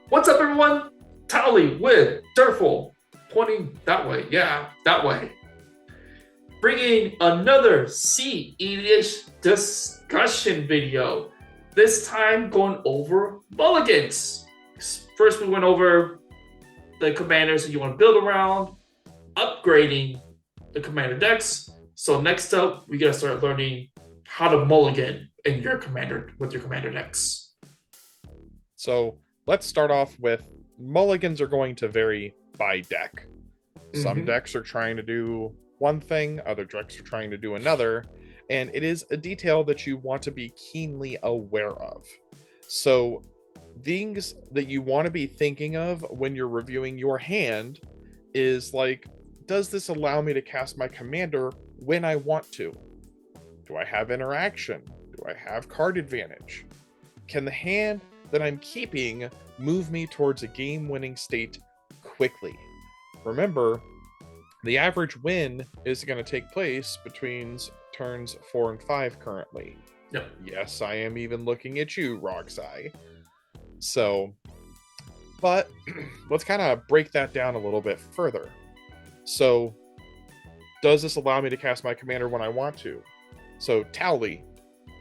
What's up, everyone? Towelie with Derfull, pointing that way. Yeah, that way. Bringing another cEDH discussion video. This time going over mulligans. First, we went over the commanders that you want to build around, upgrading the commander decks. So next up, we gotta start learning how to mulligan in your commander with your commander decks. So let's start off with mulligans are going to vary by deck. Some decks are trying to do one thing, other decks are trying to do another, and it is a detail that you want to be keenly aware of. So things that you want to be thinking of when you're reviewing your hand is like, does this allow me to cast my commander when I want to? Do I have interaction? Do I have card advantage? Can the hand that I'm keeping move me towards a game-winning state quickly? Remember, the average win is going to take place between turns 4 and 5 currently. Yep. Yes, I am even looking at you, Roxai. So, but let's kind of break that down a little bit further. So, does this allow me to cast my commander when I want to? So, Towelie,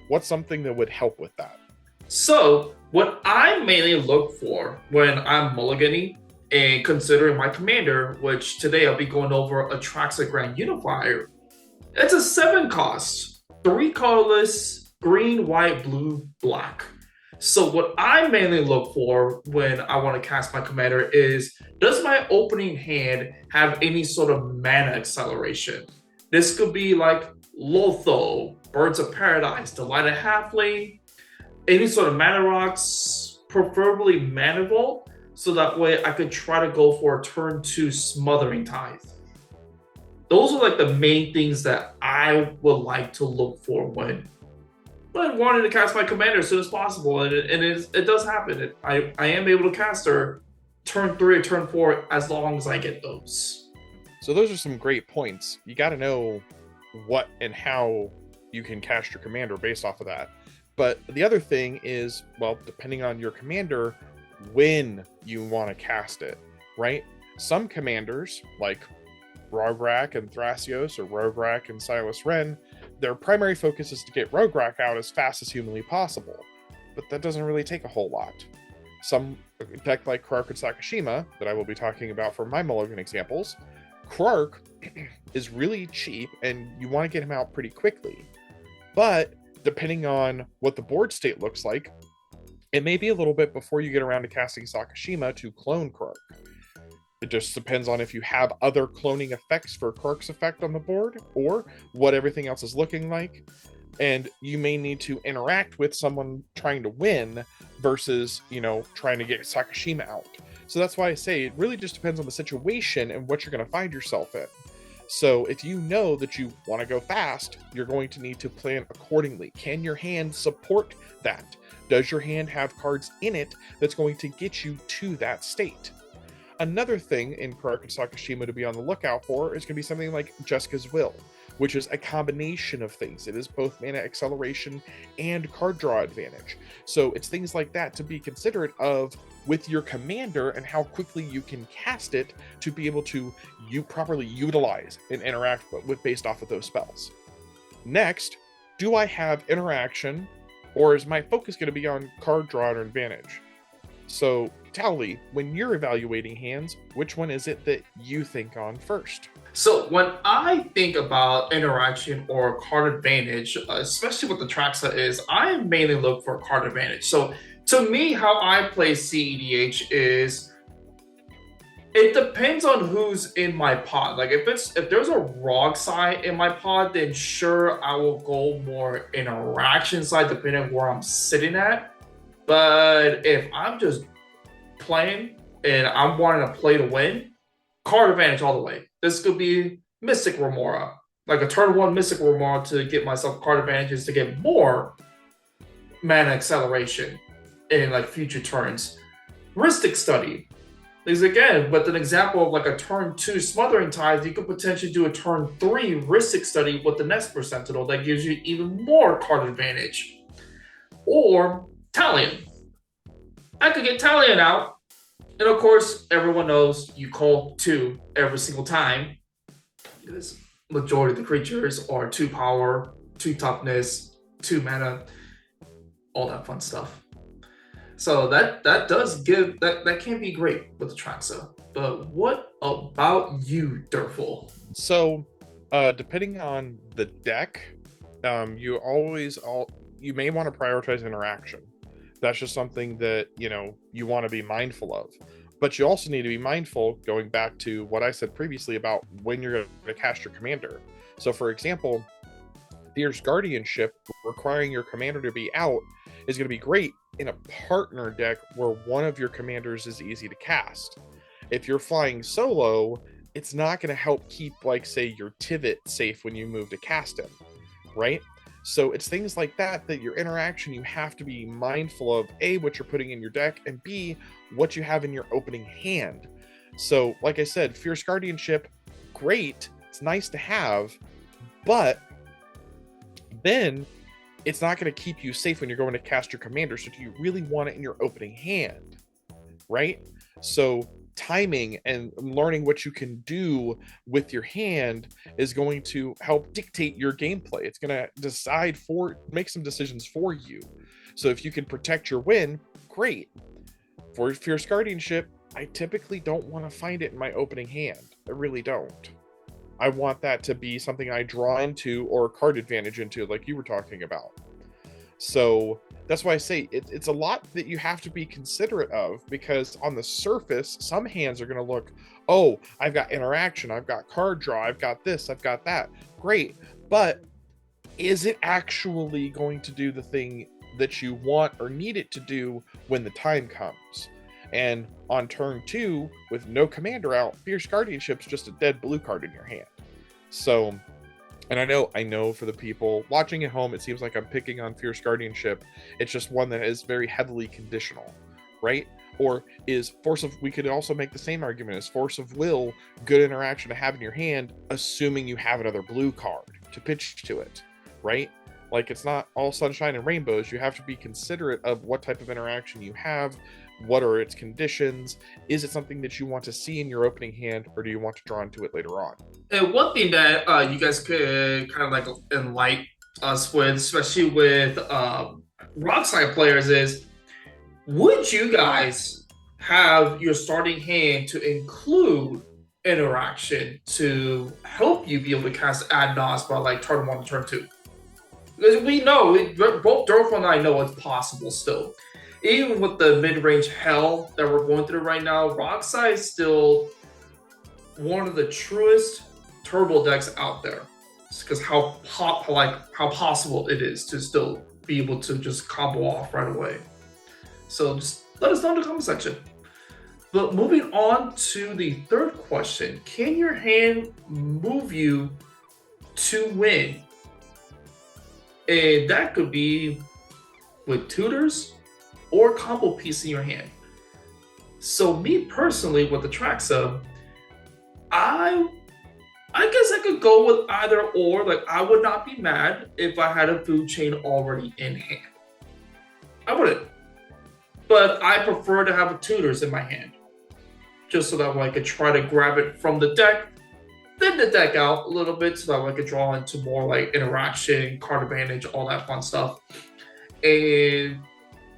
what's something that would help with that? So, what I mainly look for when I'm mulliganing and considering my commander, which today I'll be going over Atraxa Grand Unifier, it's a 7 cost, 3 colorless, green, white, blue, black. So what I mainly look for when I want to cast my commander is, does my opening hand have any sort of mana acceleration? This could be like Lotho, Birds of Paradise, Delighted Halfling, any sort of mana rocks, preferably Mana Vault, so that way I could try to go for a turn 2 Smothering Tithe. Those are like the main things that I would like to look for when wanting to cast my commander as soon as possible, and it does happen. I am able to cast her turn 3 or turn 4 as long as I get those. So those are some great points. You got to know what and how you can cast your commander based off of that. But the other thing is, well, depending on your commander, when you want to cast it, right? Some commanders, like Rograk and Thrasios, or Rograk and Silas Wren, their primary focus is to get Rograk out as fast as humanly possible. But that doesn't really take a whole lot. Some deck like Krark and Sakashima, that I will be talking about for my mulligan examples, Krark is really cheap and you want to get him out pretty quickly. But depending on what the board state looks like, it may be a little bit before you get around to casting Sakashima to clone Krark. It just depends on if you have other cloning effects for Krark's effect on the board, or what everything else is looking like. And you may need to interact with someone trying to win versus, trying to get Sakashima out. So that's why I say it really just depends on the situation and what you're going to find yourself in. So if you know that you want to go fast, you're going to need to plan accordingly. Can your hand support that? Does your hand have cards in it that's going to get you to that state? Another thing in Krark and Sakashima to be on the lookout for is going to be something like Jessica's Will, which is a combination of things. It is both mana acceleration and card draw advantage. So it's things like that to be considerate of with your commander and how quickly you can cast it to be able to properly utilize and interact with based off of those spells. Next, do I have interaction, or is my focus going to be on card draw or advantage? So, Towelie, when you're evaluating hands, which one is it that you think on first? So when I think about interaction or card advantage, especially with the Atraxa, is I mainly look for card advantage. So to me, how I play cEDH is, it depends on who's in my pod. Like if there's a Rog side in my pod, then sure, I will go more interaction side depending on where I'm sitting at. But if I'm just playing and I'm wanting to play to win, card advantage all the way. This could be Mystic Remora, like a turn 1 Mystic Remora to get myself card advantages to get more mana acceleration in like future turns. Rhystic Study is again, with an example of like a turn 2 Smothering Tithe, you could potentially do a turn 3 Rhystic Study with the Nesper Sentinel that gives you even more card advantage. Or Talion. I could get Talion out And of course, everyone knows you call 2 every single time because majority of the creatures are 2 power, 2 toughness, 2 mana, all that fun stuff. So that does give that can be great with the Traxa. But what about you, Derfull? So, depending on the deck, you may want to prioritize interaction. That's just something that you want to be mindful of. But you also need to be mindful, going back to what I said previously about when you're going to cast your commander. So, for example, Fierce Guardianship requiring your commander to be out is going to be great in a partner deck where one of your commanders is easy to cast. If you're flying solo, it's not going to help keep, like, say, your Tivit safe when you move to cast him, right? So it's things like that your interaction, you have to be mindful of, A, what you're putting in your deck, and B, what you have in your opening hand. So, like I said, Fierce Guardianship, great, it's nice to have, but then it's not going to keep you safe when you're going to cast your commander. So do you really want it in your opening hand, right? So timing and learning what you can do with your hand is going to help dictate your gameplay. It's going to make some decisions for you. So if you can protect your win, great. For Fierce Guardianship, I typically don't want to find it in my opening hand. I really don't. I want that to be something I draw into or card advantage into, like you were talking about. So that's why I say it's a lot that you have to be considerate of, because on the surface, some hands are going to look, oh, I've got interaction, I've got card draw, I've got this, I've got that. Great. But is it actually going to do the thing that you want or need it to do when the time comes? And on turn 2, with no commander out, Fierce Guardianship's just a dead blue card in your hand. So, and I know for the people watching at home, it seems like I'm picking on Fierce Guardianship. It's just one that is very heavily conditional, right? Or we could also make the same argument as Force of Will, good interaction to have in your hand, assuming you have another blue card to pitch to it, right? Like, it's not all sunshine and rainbows. You have to be considerate of what type of interaction you have. What are its conditions? Is it something that you want to see in your opening hand, or do you want to draw into it later on? And one thing that you guys could kind of like enlighten us with, especially with Rockside players, is would you guys have your starting hand to include interaction to help you be able to cast Ad Nos by like turn 1 to turn 2? Because we know, both Derfull and I know it's possible still. Even with the mid-range hell that we're going through right now, Rockside is still one of the truest turbo decks out there. Because how possible it is to still be able to just combo off right away. So just let us know in the comment section. But moving on to the third question, can your hand move you to win? And that could be with tutors or combo piece in your hand. So me personally, with the Traxa, I guess I could go with either or. Like, I would not be mad if I had a food chain already in hand. I wouldn't. But I prefer to have a tutors in my hand, just so that way I could try to grab it from the deck, thin the deck out a little bit, so that way I could draw into more like interaction, card advantage, all that fun stuff, and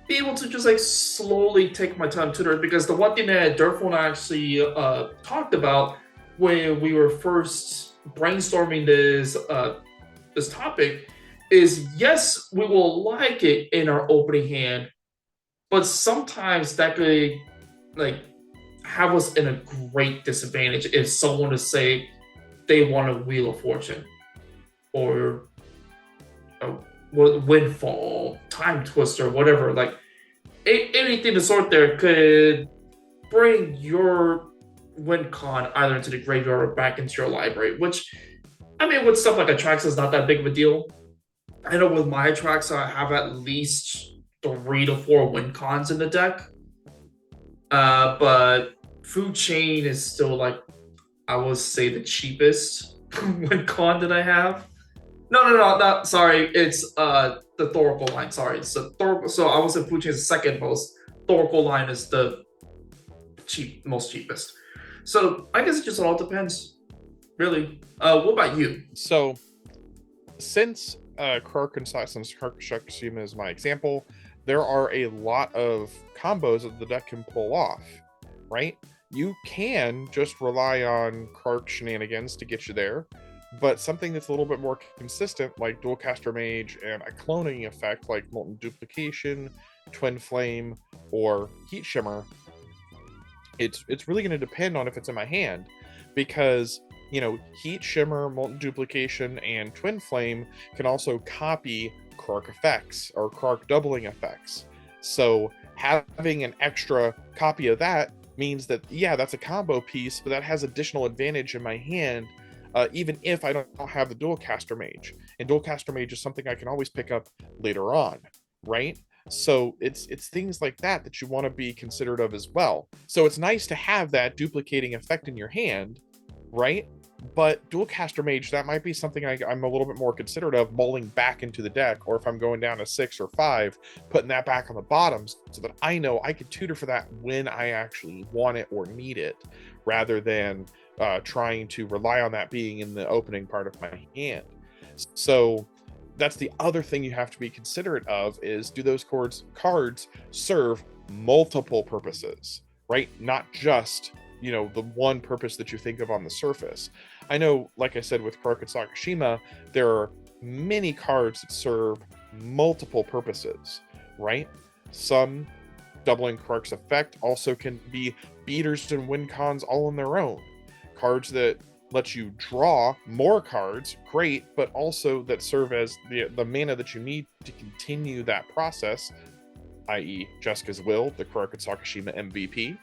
be able to just like slowly take my time tutor. Because the one thing that Derfull and I actually talked about when we were first brainstorming this topic is, yes, we will like it in our opening hand, but sometimes that could like have us in a great disadvantage if someone to say they want a Wheel of Fortune or a Windfall, Time Twister, whatever. Like anything to sort there could bring your win con either into the graveyard or back into your library, which, I mean, with stuff like a Traxa is not that big of a deal. I know with my Traxa, I have at least 3 to 4 win cons in the deck. But Food Chain is still like, I would say, the cheapest win con that I have. No, sorry, it's the Thoracle line. Sorry, so I would say Food Chain is the second most. Thoracle line is the most cheapest. So I guess it just all depends, really. What about you? So since Kark and Sakushima is my example, there are a lot of combos that the deck can pull off, right? You can just rely on Kark shenanigans to get you there, but something that's a little bit more consistent, like Dualcaster Mage and a cloning effect like Molten Duplication, Twin Flame, or Heat Shimmer, it's really going to depend on if it's in my hand, because Heat Shimmer, Molten Duplication, and Twin Flame can also copy Kark effects or Kark doubling effects. So having an extra copy of that means that, yeah, that's a combo piece, but that has additional advantage in my hand, even if I don't have the Dualcaster Mage. And Dualcaster Mage is something I can always pick up later on, right? So it's things like that that you want to be considerate of as well. So it's nice to have that duplicating effect in your hand, right? But Dualcaster Mage, that might be something I'm a little bit more considerate of mulling back into the deck, or if I'm going down to 6 or 5, putting that back on the bottoms so that I know I could tutor for that when I actually want it or need it, rather than trying to rely on that being in the opening part of my hand. So that's the other thing you have to be considerate of, is do those cards serve multiple purposes, right? Not just the one purpose that you think of on the surface. I know, like I said, with Kark and Sakushima, there are many cards that serve multiple purposes, right? Some doubling Kark's effect also can be beaters and win cons all on their own. Cards that let you draw more cards, great, but also that serve as the mana that you need to continue that process, i.e. Jessica's Will, the Kark and Sakushima MVP.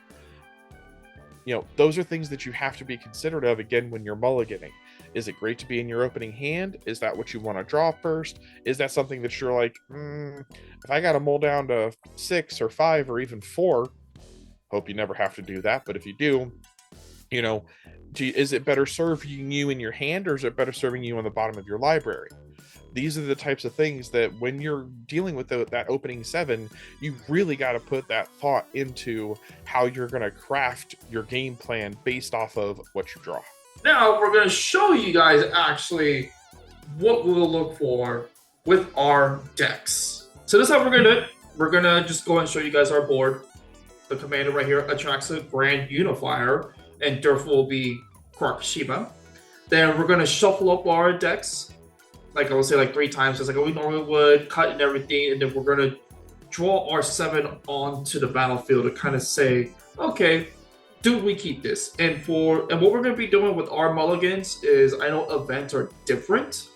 Those are things that you have to be considerate of, again, when you're mulliganing. Is it great to be in your opening hand? Is that what you want to draw first? Is that something that you're like, if I got to mull down to 6 or 5 or even 4, hope you never have to do that, but if you do, is it better serving you in your hand, or is it better serving you on the bottom of your library? These are the types of things that when you're dealing with that opening 7, you really got to put that thought into how you're going to craft your game plan based off of what you draw. Now we're going to show you guys actually what we'll look for with our decks. So this is how we're going to do it. We're going to just go and show you guys our board. The commander right here attracts a Grand Unifier, and Derfull will be Sakushima. Then we're going to shuffle up our decks, like I would say, like 3 times, just like we normally would, cut and everything, and then we're going to draw our 7 onto the battlefield to kind of say, okay, do we keep this? And what we're going to be doing with our mulligans is, I know events are different.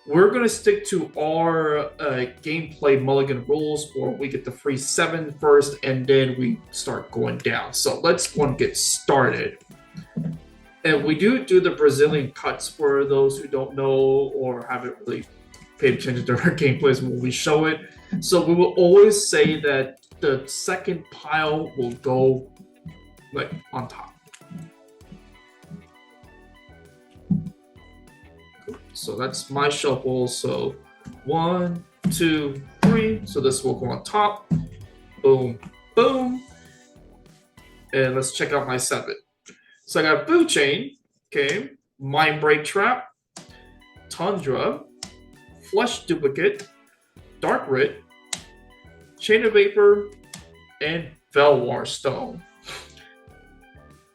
We're going to stick to our gameplay mulligan rules, where we get the free 7 first, and then we start going down. So let's get started. And we do the Brazilian cuts for those who don't know or haven't really paid attention to our gameplays when we show it. So we will always say that the second pile will go like on top. So that's my shuffle. So 1, 2, 3. So this will go on top. Boom, boom. And let's check out my 7. So I got Food Chain, okay, Mind Break Trap, Tundra, Flesh Duplicate, Dark Writ, Chain of Vapor, and Velwar Stone.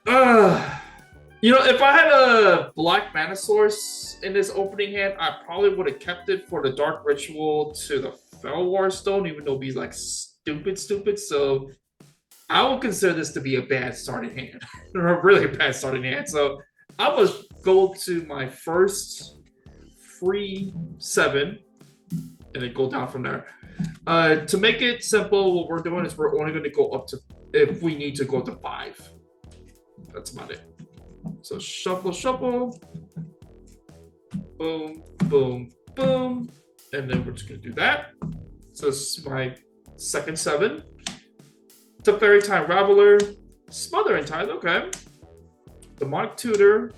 If I had a Black Mana Source in this opening hand, I probably would have kept it for the Dark Ritual to the Velwar Stone, even though it'd be like stupid. So I would consider this to be a bad starting hand, or a really bad starting hand. So I would go to my first free 7, and then go down from there. To make it simple, what we're doing is we're only going to go up to, if we need to go to 5. That's about it. So shuffle, boom, boom, boom, and then we're just going to do that. So this is my second 7. Teferi Time Raveler, Smothering Tithe, okay. Demonic Tutor,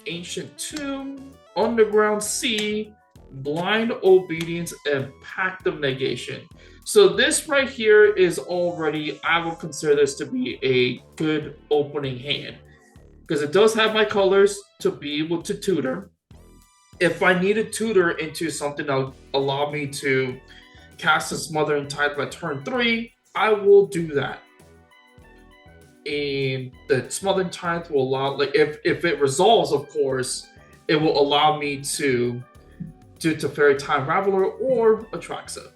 Ancient Tomb, Underground Sea, Blind Obedience, and Pact of Negation. So this right here is already, I would consider this to be a good opening hand because it does have my colors to be able to tutor. If I need to tutor into something that'll allow me to cast a Smothering Tithe by turn 3, I will do that. And the Smothering Tithe will allow, like, if it resolves, of course, it will allow me to do Teferi Time Raveler or Atraxa.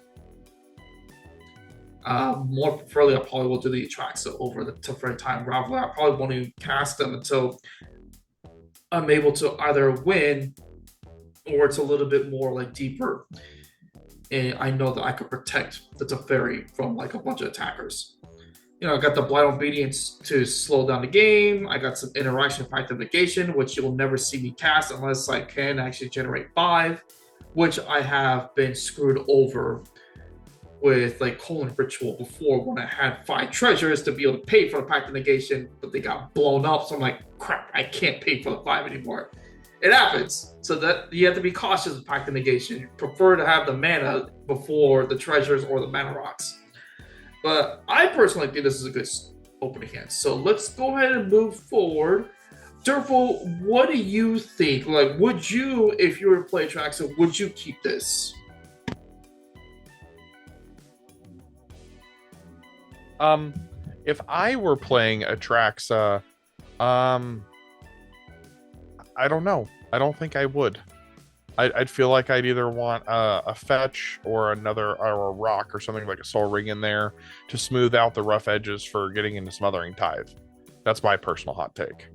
More preferably, I probably will do the Atraxa over the Teferi Time Raveler. I probably won't even cast them until I'm able to either win or it's a little bit more like deeper. And I know that I could protect the Teferi from like a bunch of attackers. You know, I got the Blind Obedience to slow down the game. I got some Interaction Pact of Negation, which you'll never see me cast unless I can actually generate 5, which I have been screwed over with like Colon Ritual before when I had 5 treasures to be able to pay for the Pact of Negation, but they got blown up. So I'm like, crap, I can't pay for the 5 anymore. It happens. So that you have to be cautious with Pact of Negation. You prefer to have the mana before the treasures or the mana rocks. But I personally think this is a good opening hand. So let's go ahead and move forward. Derfull, what do you think? Like, would you, if you were to play Atraxa, would you keep this? If I were playing Atraxa, I don't know. I don't think I would. I'd feel like I'd either want a fetch or a rock or something like a Soul Ring in there to smooth out the rough edges for getting into Smothering Tithe. That's my personal hot take.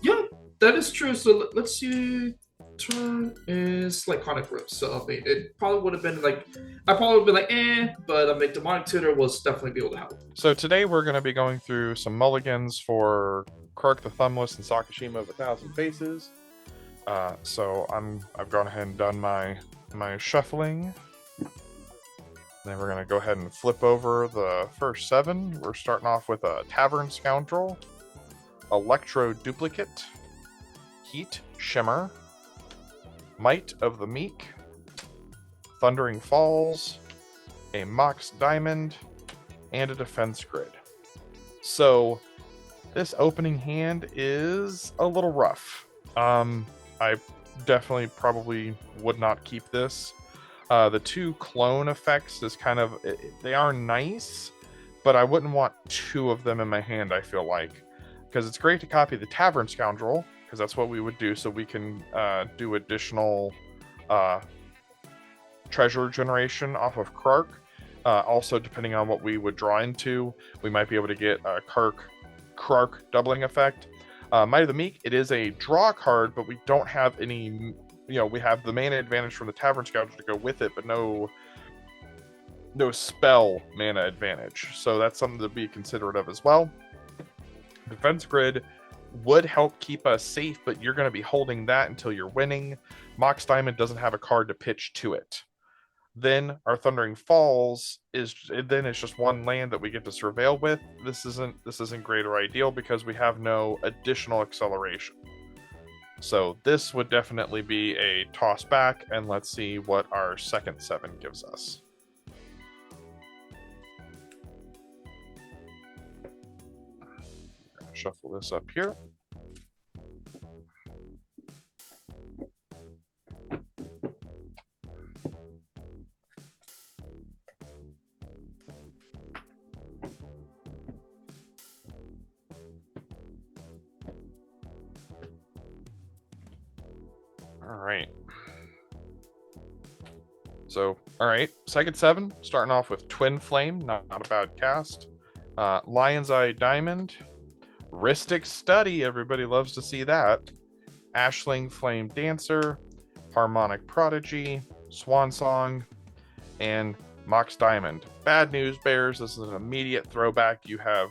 Yeah, that is true. So let's see. Turn is Laconic Grip. So I mean, it probably would have been like, I probably would have been like, but I mean, Demonic Tutor will definitely be able to help. So today we're going to be going through some mulligans for Krark the Thumbless and Sakashima of 1,000 Faces. So I've gone ahead and done my shuffling. Then we're going to go ahead and flip over the first 7. We're starting off with a Tavern Scoundrel, Electro Duplicate, Heat Shimmer, Might of the Meek, Thundering Falls, a Mox Diamond, and a Defense Grid. So this opening hand is a little rough. I definitely probably would not keep this. The 2 clone effects is kind of, they are nice, but I wouldn't want 2 of them in my hand, I feel like. Because it's great to copy the Tavern Scoundrel, because that's what we would do, so we can do additional treasure generation off of Krark. Also, depending on what we would draw into, we might be able to get a Krark doubling effect. Might of the Meek, it is a draw card, but we don't have any, we have the mana advantage from the Tavern Scoundrel to go with it, but no spell mana advantage. So that's something to be considerate of as well. Defense Grid would help keep us safe, but you're going to be holding that until you're winning. Mox Diamond doesn't have a card to pitch to it. Then our Thundering Falls is just 1 land that we get to surveil with. This isn't great or ideal because we have no additional acceleration. So this would definitely be a toss back, and let's see what our second 7 gives us. Shuffle this up here. Alright. So, alright. Second 7, starting off with Twin Flame, not a bad cast. Lion's Eye Diamond. Rhystic Study, everybody loves to see that. Ashling Flame Dancer. Harmonic Prodigy. Swan Song. And Mox Diamond. Bad news, Bears. This is an immediate throwback. You have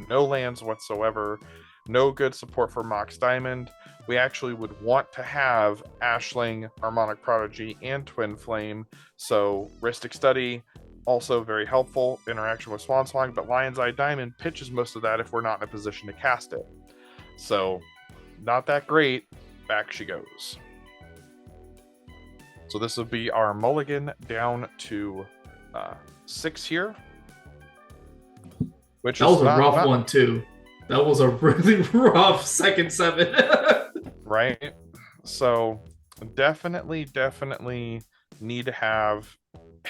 no lands whatsoever. No good support for Mox Diamond. We actually would want to have Ashling, Harmonic Prodigy, and Twin Flame. So Rhystic Study, also very helpful interaction with Swan Song, but Lion's Eye Diamond pitches most of that if we're not in a position to cast it. So not that great. Back she goes. So this will be our mulligan down to 6 here, which That is was a rough one too. That was a really rough second 7. right. So definitely need to have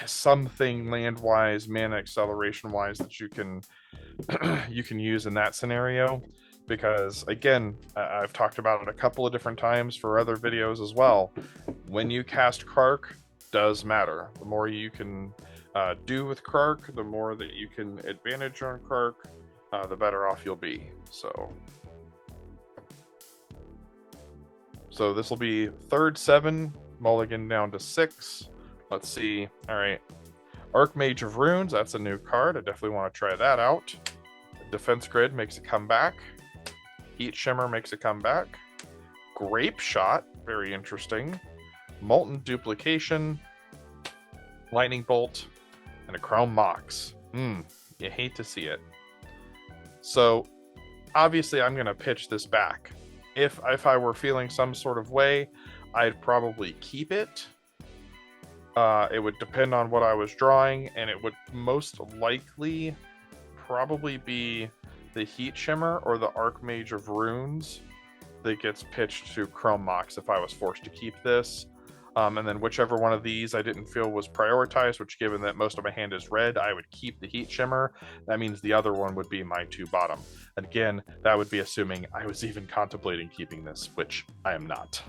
something land wise, mana acceleration wise that you can you can use in that scenario, because again, I've talked about it a couple of different times for other videos as well. When you cast Kark does matter. The more you can do with Kark, the more that you can advantage on Kark, the better off you'll be. So this will be third 7, mulligan down to 6. Let's see. All right. Archmage of Runes, that's a new card. I definitely want to try that out. Defense Grid makes a comeback. Heat Shimmer makes a comeback. Grape Shot, very interesting. Molten Duplication, Lightning Bolt, and a Chrome Mox. You hate to see it. So obviously I'm going to pitch this back. If I were feeling some sort of way, I'd probably keep it. It would depend on what I was drawing, and it would most likely probably be the Heat Shimmer or the Archmage of Runes that gets pitched to Chrome Mox if I was forced to keep this. And then whichever one of these I didn't feel was prioritized, which given that most of my hand is red, I would keep the Heat Shimmer. That means the other one would be my 2 bottom. And again, that would be assuming I was even contemplating keeping this, which I am not.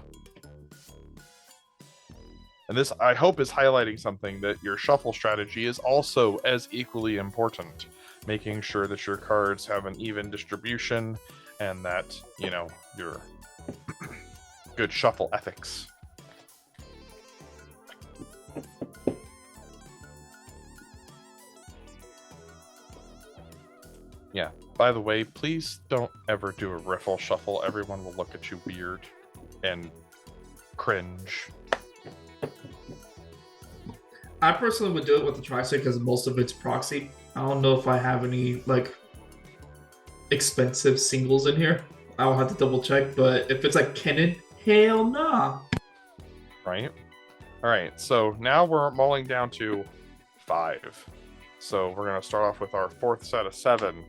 And this, I hope, is highlighting something, that your shuffle strategy is also as equally important. Making sure that your cards have an even distribution and that, you know, your good shuffle ethics. Yeah, by the way, please don't ever do a riffle shuffle. Everyone will look at you weird and cringe. I personally would do it with the Tricer because most of it's proxy. I don't know if I have any like expensive singles in here. I'll have to double check, but if it's like Kennen, hell nah. Right? Alright, so now we're mulling down to 5. So we're going to start off with our 4th set of 7.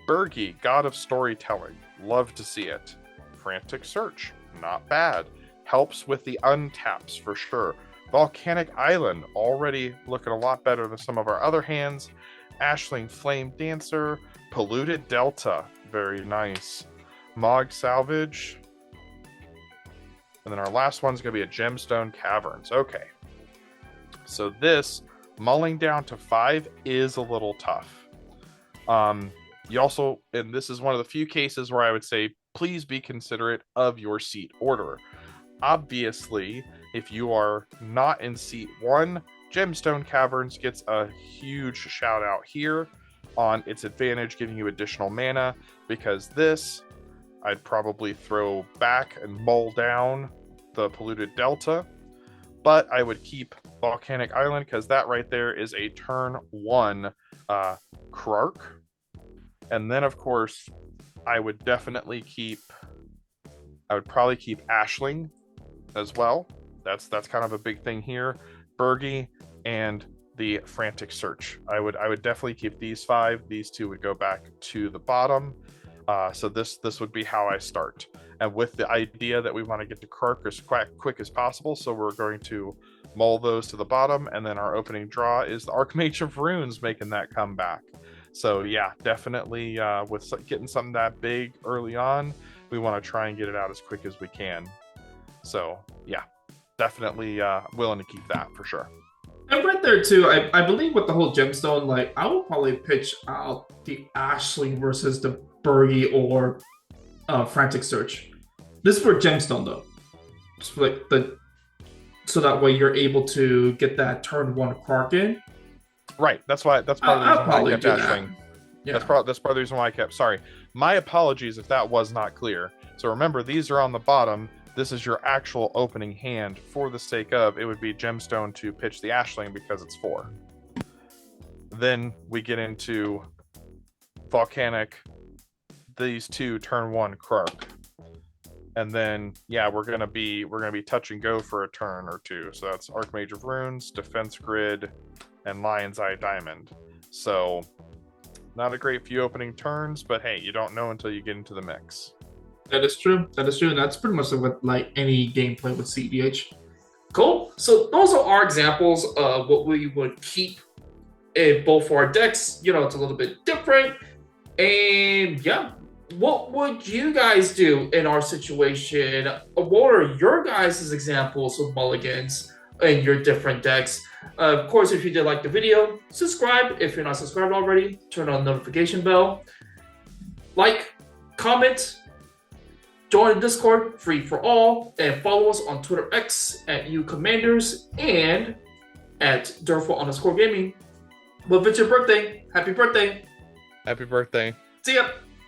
Bergi, God of Storytelling. Love to see it. Frantic Search. Not bad. Helps with the untaps for sure. Volcanic Island. Already looking a lot better than some of our other hands. Ashling Flame Dancer. Polluted Delta. Very nice. Mog Salvage. And then our last one's going to be a Gemstone Caverns. Okay. So this, mulling down to 5, is a little tough. You also, and this is one of the few cases where I would say, please be considerate of your seat order. Obviously, if you are not in seat 1, Gemstone Caverns gets a huge shout out here on its advantage, giving you additional mana, because this, I'd probably throw back and mull down the Polluted Delta, but I would keep Volcanic Island because that right there is a turn 1 Krark. And then, of course, I would probably keep Ashling as well. That's kind of a big thing here. Bergi and the Frantic Search. I would definitely keep these 5. These 2 would go back to the bottom. So this would be how I start. And with the idea that we want to get to Krark as quick as possible, so we're going to mull those to the bottom, and then our opening draw is the Archmage of Runes making that comeback. So yeah, definitely with getting something that big early on, we want to try and get it out as quick as we can. So yeah, definitely willing to keep that for sure. And right there too, I believe with the whole gemstone, like I would probably pitch out the Ashling versus the Bergi or Frantic Search. This is for gemstone though, just for like so that way you're able to get that turn 1 Krark in. Right. That's part of the reason why I kept Ashling. Yeah. That's part of the reason why I kept. Sorry, my apologies if that was not clear. So remember, these are on the bottom. This is your actual opening hand. For the sake of, it would be Gemstone to pitch the Ashling because it's 4. Then we get into Volcanic. These 2 turn 1 Krark. And then yeah, we're gonna be touch and go for a turn or two. So that's Archmage of Runes, Defense Grid, and Lion's Eye Diamond. So not a great few opening turns, but hey, you don't know until you get into the mix. That is true. That is true. And that's pretty much what like any gameplay with cEDH. Cool. So those are our examples of what we would keep in both our decks. You know, it's a little bit different. And yeah, what would you guys do in our situation? What are your guys' examples of mulligans in your different decks? Of course, if you did like the video, subscribe. If you're not subscribed already, turn on the notification bell. Like, comment, join Discord, free for all, and follow us on Twitter X at UCommanders and at Derfull_gaming. Well, if it's your birthday, happy birthday. Happy birthday. See ya.